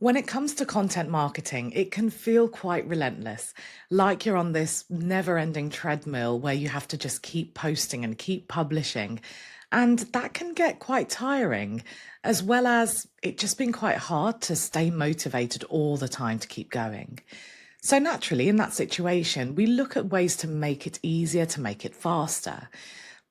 When it comes to content marketing, it can feel quite relentless, like you're on this never ending treadmill where you have to just keep posting and keep publishing. And that can get quite tiring, as well as it just being quite hard to stay motivated all the time to keep going. So, naturally, in that situation, we look at ways to make it easier, to make it faster.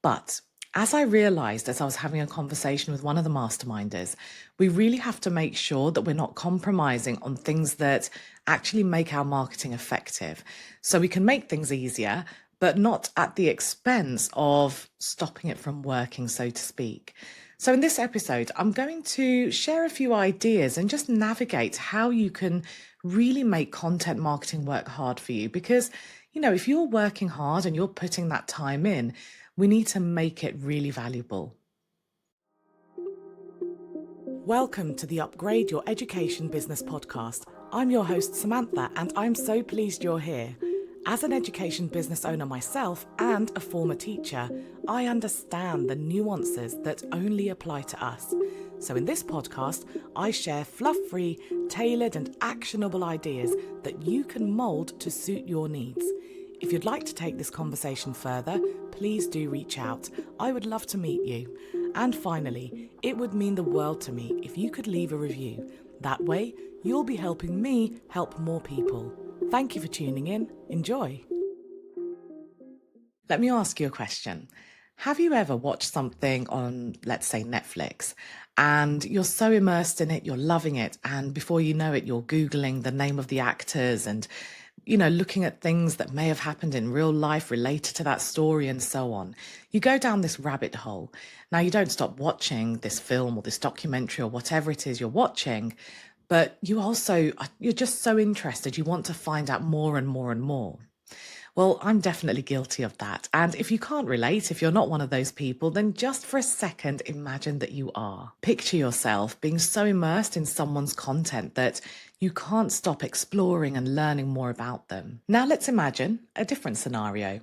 But as I realized as I was having a conversation with one of the masterminders, we really have to make sure that we're not compromising on things that actually make our marketing effective. So we can make things easier, but not at the expense of stopping it from working, so to speak. So, in this episode, I'm going to share a few ideas and just navigate how you can really make content marketing work hard for you. Because, if you're working hard and you're putting that time in, we need to make it really valuable. Welcome to the Upgrade Your Education Business podcast. I'm your host, Sumantha, and I'm so pleased you're here. As an education business owner myself and a former teacher, I understand the nuances that only apply to us. So in this podcast, I share fluff-free, tailored and actionable ideas that you can mould to suit your needs. If you'd like to take this conversation further, please do reach out. I would love to meet you. And finally, it would mean the world to me if you could leave a review. That way, you'll be helping me help more people. Thank you for tuning in. Enjoy. Let me ask you a question. Have you ever watched something on, let's say, Netflix, and you're so immersed in it, you're loving it, and before you know it, you're Googling the name of the actors and looking at things that may have happened in real life related to that story and so on. You go down this rabbit hole. Now, you don't stop watching this film or this documentary or whatever it is you're watching, but you're just so interested. You want to find out more and more and more. Well, I'm definitely guilty of that. And if you can't relate, if you're not one of those people, then just for a second, imagine that you are. Picture yourself being so immersed in someone's content that you can't stop exploring and learning more about them. Now, let's imagine a different scenario.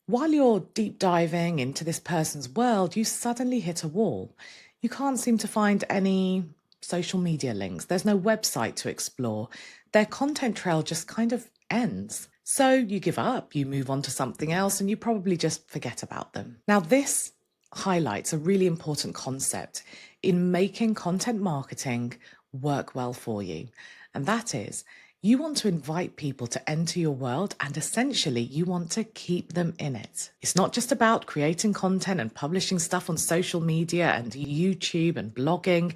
While you're deep diving into this person's world, you suddenly hit a wall. You can't seem to find any social media links. There's no website to explore. Their content trail just kind of ends. So you give up, you move on to something else, and you probably just forget about them. Now, this highlights a really important concept in making content marketing work well for you. And that is, you want to invite people to enter your world and essentially you want to keep them in it. It's not just about creating content and publishing stuff on social media and YouTube and blogging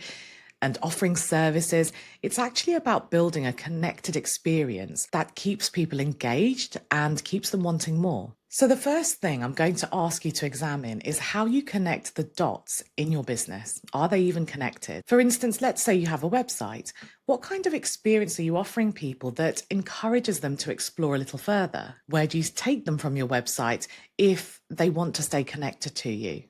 and offering services. It's actually about building a connected experience that keeps people engaged and keeps them wanting more. So the first thing I'm going to ask you to examine is how you connect the dots in your business. Are they even connected? For instance, let's say you have a website. What kind of experience are you offering people that encourages them to explore a little further? Where do you take them from your website if they want to stay connected to you?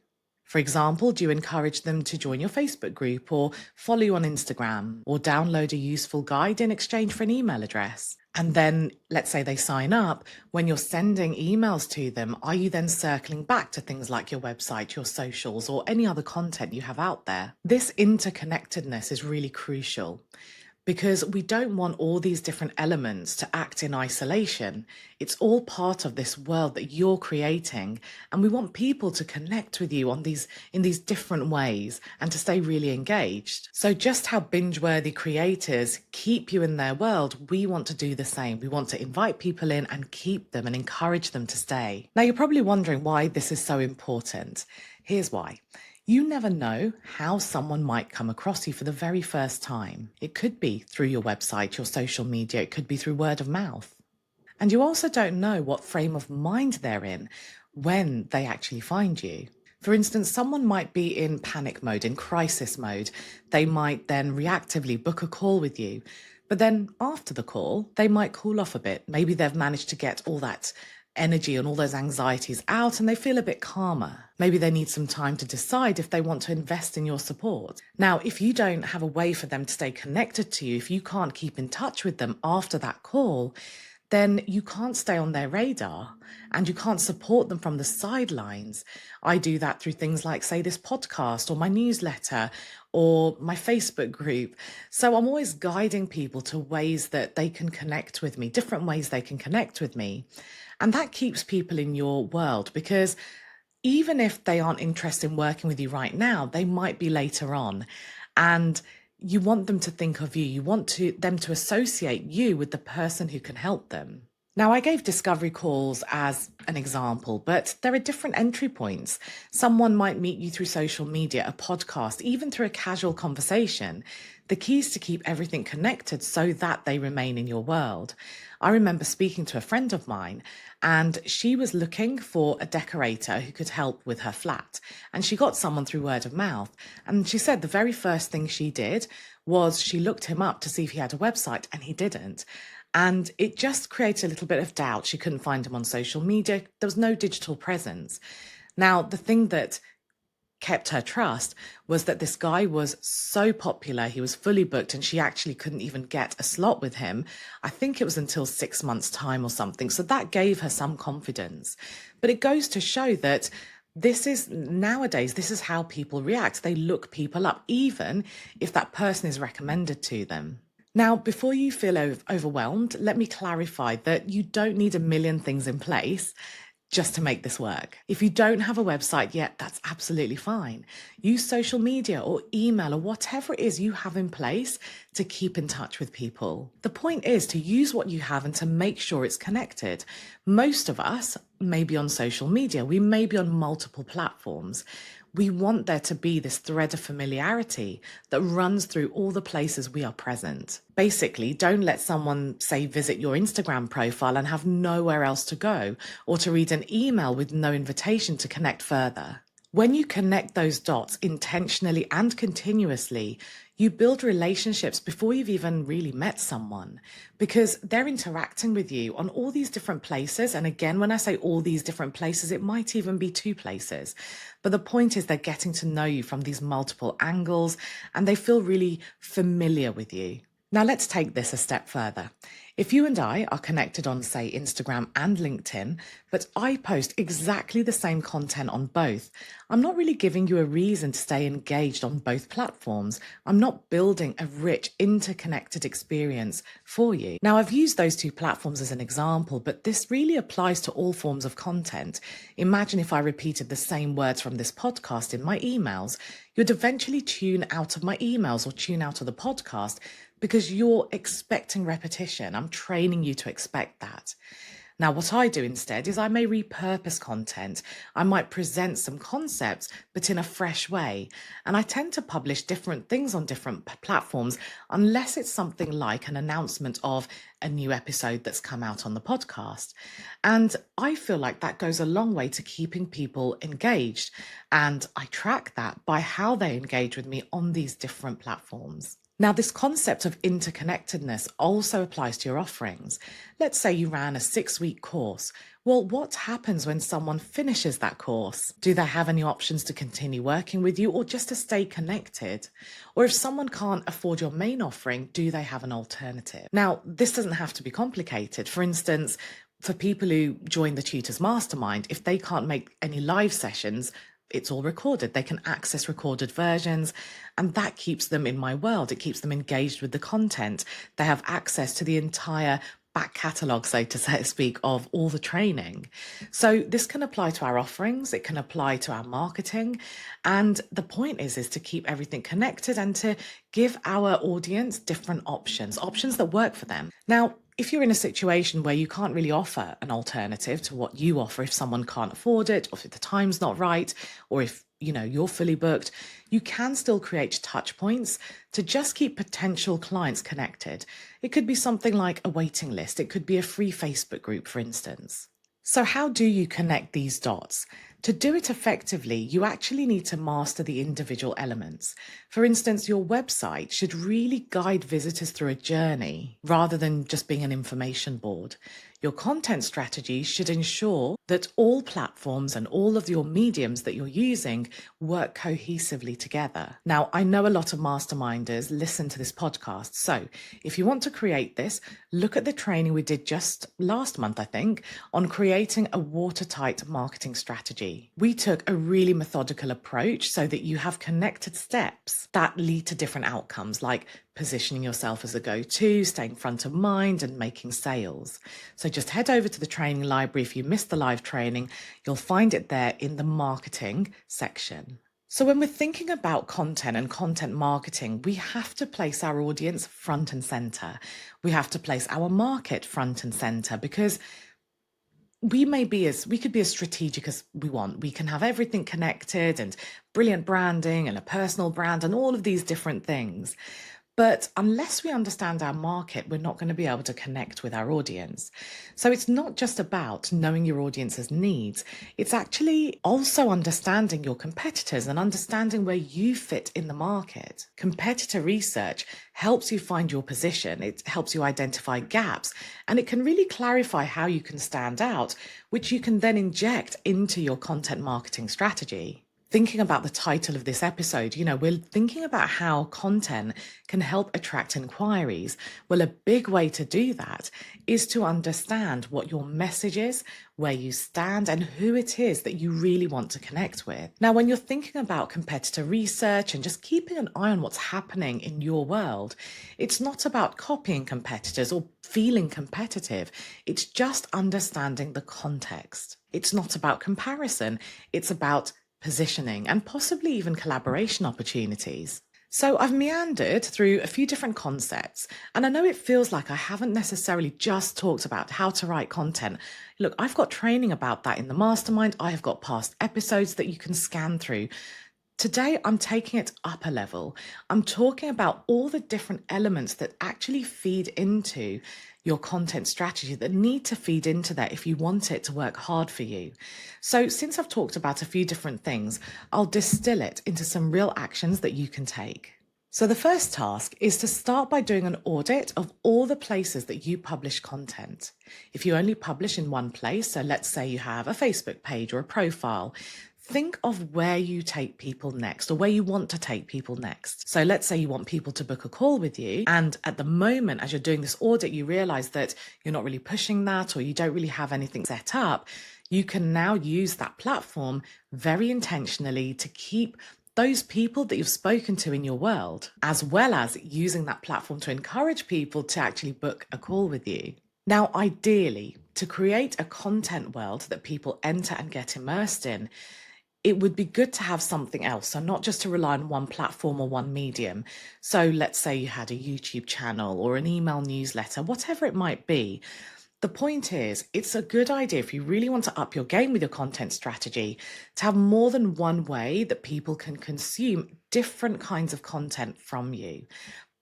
For example, do you encourage them to join your Facebook group or follow you on Instagram or download a useful guide in exchange for an email address? And then let's say they sign up. When you're sending emails to them, are you then circling back to things like your website, your socials, or any other content you have out there? This interconnectedness is really crucial, because we don't want all these different elements to act in isolation. It's all part of this world that you're creating, and we want people to connect with you in these different ways and to stay really engaged. So just how binge-worthy creators keep you in their world, we want to do the same. We want to invite people in and keep them and encourage them to stay. Now, you're probably wondering why this is so important. Here's why. You never know how someone might come across you for the very first time. It could be through your website, your social media, it could be through word of mouth. And you also don't know what frame of mind they're in when they actually find you. For instance, someone might be in panic mode, in crisis mode. They might then reactively book a call with you. But then after the call, they might cool off a bit. Maybe they've managed to get all that energy and all those anxieties out and they feel a bit calmer. Maybe they need some time to decide if they want to invest in your support. Now, if you don't have a way for them to stay connected to you, if you can't keep in touch with them after that call, then you can't stay on their radar and you can't support them from the sidelines. I do that through things like, say, this podcast or my newsletter or my Facebook group. So I'm always guiding people to ways that they can connect with me, different ways they can connect with me. And that keeps people in your world, because even if they aren't interested in working with you right now, they might be later on. And you want them to think of you. You want them to associate you with the person who can help them. Now, I gave discovery calls as an example, but there are different entry points. Someone might meet you through social media, a podcast, even through a casual conversation. The key is to keep everything connected so that they remain in your world. I remember speaking to a friend of mine, and she was looking for a decorator who could help with her flat. And she got someone through word of mouth. And she said the very first thing she did was she looked him up to see if he had a website, and he didn't. And it just created a little bit of doubt. She couldn't find him on social media. There was no digital presence. Now, the thing that kept her trust was that this guy was so popular, he was fully booked, and she actually couldn't even get a slot with him. I think it was until 6 months' time or something. So that gave her some confidence. But it goes to show that this is nowadays, this is how people react. They look people up, even if that person is recommended to them. Now, before you feel overwhelmed, let me clarify that you don't need a million things in place just to make this work. If you don't have a website yet, that's absolutely fine. Use social media or email or whatever it is you have in place to keep in touch with people. The point is to use what you have and to make sure it's connected. Most of us may be on social media. We may be on multiple platforms. We want there to be this thread of familiarity that runs through all the places we are present. Basically, don't let someone, say, visit your Instagram profile and have nowhere else to go, or to read an email with no invitation to connect further. When you connect those dots intentionally and continuously, you build relationships before you've even really met someone, because they're interacting with you on all these different places. And again, when I say all these different places, it might even be 2 places. But the point is they're getting to know you from these multiple angles, and they feel really familiar with you. Now let's take this a step further. If you and I are connected on, say, Instagram and LinkedIn, but I post exactly the same content on both, I'm not really giving you a reason to stay engaged on both platforms. I'm not building a rich, interconnected experience for you. Now, I've used those 2 platforms as an example, but this really applies to all forms of content. Imagine if I repeated the same words from this podcast in my emails. You'd eventually tune out of my emails or tune out of the podcast, because you're expecting repetition. I'm training you to expect that. Now, what I do instead is I may repurpose content. I might present some concepts, but in a fresh way. And I tend to publish different things on different platforms, unless it's something like an announcement of a new episode that's come out on the podcast. And I feel like that goes a long way to keeping people engaged. And I track that by how they engage with me on these different platforms. Now, this concept of interconnectedness also applies to your offerings. Let's say you ran a 6-week course. Well, what happens when someone finishes that course? Do they have any options to continue working with you, or just to stay connected? Or if someone can't afford your main offering, do they have an alternative? Now, this doesn't have to be complicated. For instance, for people who join the Tutors Mastermind, if they can't make any live sessions, it's all recorded. They can access recorded versions, and that keeps them in my world. It keeps them engaged with the content. They have access to the entire back catalogue, so to speak, of all the training. So this can apply to our offerings. It can apply to our marketing. And the point is to keep everything connected and to give our audience different options that work for them. Now, if you're in a situation where you can't really offer an alternative to what you offer, if someone can't afford it, or if the time's not right, or if you're fully booked, you can still create touch points to just keep potential clients connected. It could be something like a waiting list. It could be a free Facebook group, for instance. So how do you connect these dots? To do it effectively, you actually need to master the individual elements. For instance, your website should really guide visitors through a journey rather than just being an information board. Your content strategy should ensure that all platforms and all of your mediums that you're using work cohesively together. Now, I know a lot of masterminders listen to this podcast. So if you want to create this, look at the training we did just last month, I think, on creating a watertight marketing strategy. We took a really methodical approach so that you have connected steps that lead to different outcomes, like positioning yourself as a go-to, staying front of mind, and making sales. So just head over to the training library. If you missed the live training, you'll find it there in the marketing section. So when we're thinking about content and content marketing, we have to place our audience front and center. We have to place our market front and center, because we could be as strategic as we want. We can have everything connected and brilliant branding and a personal brand and all of these different things. But unless we understand our market, we're not going to be able to connect with our audience. So it's not just about knowing your audience's needs. It's actually also understanding your competitors and understanding where you fit in the market. Competitor research helps you find your position. It helps you identify gaps, and it can really clarify how you can stand out, which you can then inject into your content marketing strategy. Thinking about the title of this episode, we're thinking about how content can help attract inquiries. Well, a big way to do that is to understand what your message is, where you stand, and who it is that you really want to connect with. Now, when you're thinking about competitor research and just keeping an eye on what's happening in your world, it's not about copying competitors or feeling competitive. It's just understanding the context. It's not about comparison. It's about positioning and possibly even collaboration opportunities. So I've meandered through a few different concepts, and I know it feels like I haven't necessarily just talked about how to write content. Look, I've got training about that in the mastermind. I have got past episodes that you can scan through. Today, I'm taking it up a level. I'm talking about all the different elements that actually feed into your content strategy, that need to feed into that if you want it to work hard for you. So since I've talked about a few different things, I'll distill it into some real actions that you can take. So the first task is to start by doing an audit of all the places that you publish content. If you only publish in one place, so let's say you have a Facebook page or a profile, think of where you take people next, or where you want to take people next. So let's say you want people to book a call with you, and at the moment, as you're doing this audit, you realize that you're not really pushing that, or you don't really have anything set up. You can now use that platform very intentionally to keep those people that you've spoken to in your world, as well as using that platform to encourage people to actually book a call with you. Now, ideally, to create a content world that people enter and get immersed in, it would be good to have something else. So not just to rely on one platform or one medium. So let's say you had a YouTube channel or an email newsletter, whatever it might be. The point is, it's a good idea, if you really want to up your game with your content strategy, to have more than one way that people can consume different kinds of content from you.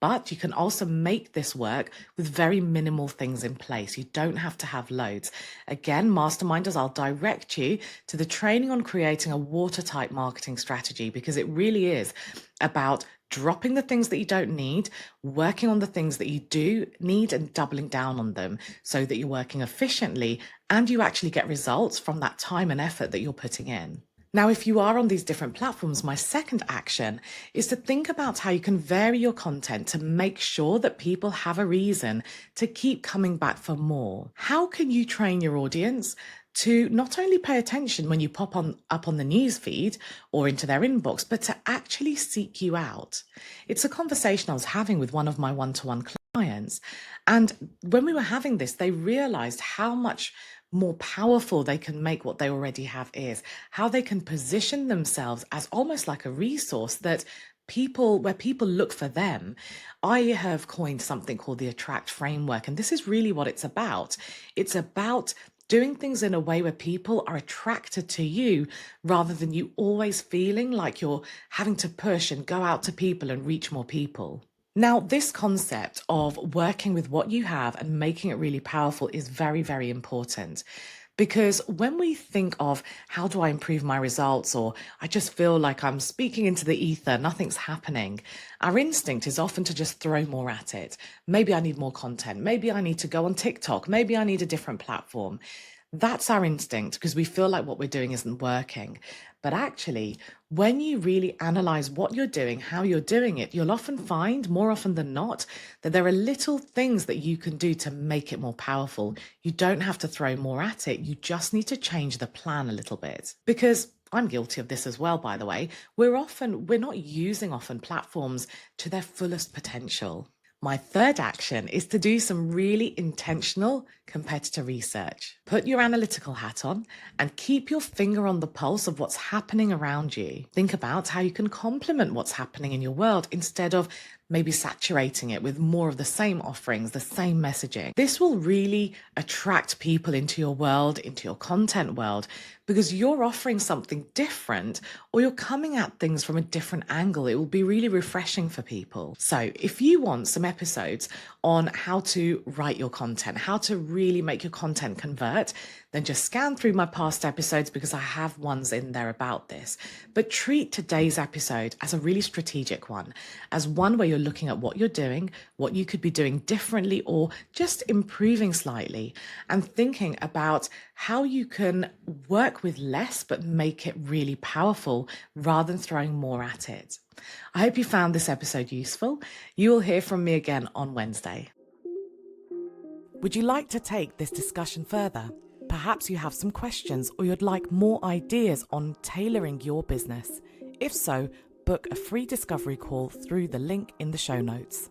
But you can also make this work with very minimal things in place. You don't have to have loads. Again, masterminders, I'll direct you to the training on creating a watertight marketing strategy, because it really is about dropping the things that you don't need, working on the things that you do need, and doubling down on them so that you're working efficiently and you actually get results from that time and effort that you're putting in. Now, if you are on these different platforms, my second action is to think about how you can vary your content to make sure that people have a reason to keep coming back for more. How can you train your audience to not only pay attention when you pop up on the news feed or into their inbox, but to actually seek you out? It's a conversation I was having with one of my one-to-one clients. And when we were having this, they realized how much more powerful they can make what they already have is, how they can position themselves as almost like a resource that where people look for them. I have coined something called the attract framework, and this is really what it's about. It's about doing things in a way where people are attracted to you, rather than you always feeling like you're having to push and go out to people and reach more people. Now, this concept of working with what you have and making it really powerful is very, very important, Because when we think of how do I improve my results, or I just feel like I'm speaking into the ether, nothing's happening, our instinct is often to just throw more at it. Maybe I need more content. Maybe I need to go on TikTok. Maybe I need a different platform. That's our instinct because we feel like what we're doing isn't working. But actually, when you really analyze what you're doing, how you're doing it, you'll often find, more often than not, that there are little things that you can do to make it more powerful. You don't have to throw more at it. You just need to change the plan a little bit. Because I'm guilty of this as well, by the way. We're not using often platforms to their fullest potential. My third action is to do some really intentional competitor research. Put your analytical hat on and keep your finger on the pulse of what's happening around you. Think about how you can complement what's happening in your world instead of maybe saturating it with more of the same offerings, the same messaging. This will really attract people into your world, into your content world, because you're offering something different or you're coming at things from a different angle. It will be really refreshing for people. So if you want some episodes on how to write your content, how to really make your content convert, then just scan through my past episodes because I have ones in there about this. But treat today's episode as a really strategic one, as one where you're looking at what you're doing, what you could be doing differently or just improving slightly, and thinking about how you can work with less but make it really powerful rather than throwing more at it. I hope you found this episode useful. You will hear from me again on Wednesday. Would you like to take this discussion further? Perhaps you have some questions or you'd like more ideas on tailoring your business. If so, book a free discovery call through the link in the show notes.